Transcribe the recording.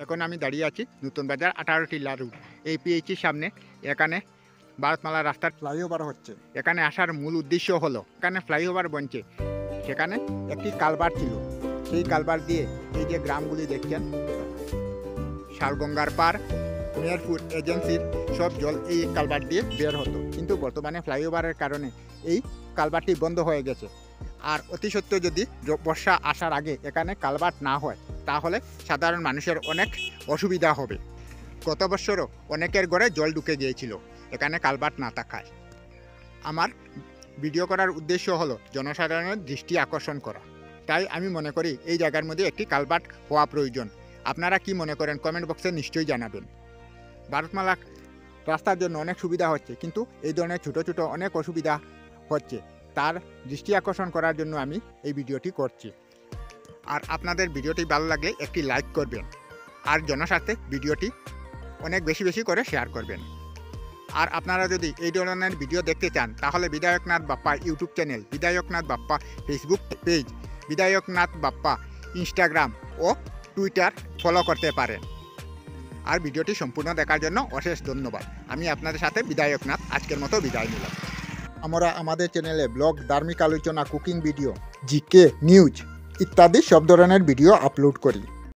এখন আমি দাঁড়িয়ে আছি নতুন বাজার 18টি রোড এই পিএইচির সামনে। এখানে ভারতমালা রাস্তার ফ্লাইওভার হচ্ছে। এখানে আসার মূল উদ্দেশ্য হলো এখানে ফ্লাইওভার বনছে, সেখানে একটি কালভার ছিল। সেই কালভার দিয়ে এই যে গ্রামগুলি দেখছেন, শালগঙ্গার পার, মেহেরপুর এজেন্সির সব জল এই কালভার দিয়ে বের হতো, কিন্তু বর্তমানে ফ্লাইওভারের কারণে এই কালভারটি বন্ধ হয়ে গেছে। আর অতি সত্য যদি বর্ষা আসার আগে এখানে কালভার না হয় তাহলে সাধারণ মানুষের অনেক অসুবিধা হবে। গত বছরও অনেকের ঘরে জল ঢুকে গিয়েছিল এখানে কালভার না থাকায়। আমার ভিডিও করার উদ্দেশ্য হলো জনসাধারণের দৃষ্টি আকর্ষণ করা, তাই আমি মনে করি এই জায়গার মধ্যে একটি কালভার হওয়া প্রয়োজন। আপনারা কি মনে করেন কমেন্ট বক্সে নিশ্চয়ই জানাবেন। ভারতমালা রাস্তার জন্য অনেক সুবিধা হচ্ছে, কিন্তু এই ধরনের ছোটো ছোটো অনেক অসুবিধা হচ্ছে, তার দৃষ্টি আকর্ষণ করার জন্য আমি এই ভিডিওটি করছি। আর আপনাদের ভিডিওটি ভালো লাগলে একটি লাইক করবেন, আর জনস্বার্থে ভিডিওটি অনেক বেশি বেশি করে শেয়ার করবেন। আর আপনারা যদি এই ধরনের ভিডিও দেখতে চান তাহলে বিধায়কনাথ বাপ্পা ইউটিউব চ্যানেল, বিধায়কনাথ বাপ্পা ফেসবুক পেজ, বিধায়কনাথ বাপ্পা ইনস্টাগ্রাম ও টুইটার ফলো করতে পারেন। আর ভিডিওটি সম্পূর্ণ দেখার জন্য অশেষ ধন্যবাদ। আমি আপনাদের সাথে বিধায়কনাথ আজকের মতো বিদায় নিলাম। আমরা আমাদের চ্যানেলে ব্লগ, ধার্মিক আলোচনা, কুকিং ভিডিও, জিকে, নিউজ ইত্যাদি সব ধরনের ভিডিও আপলোড করি।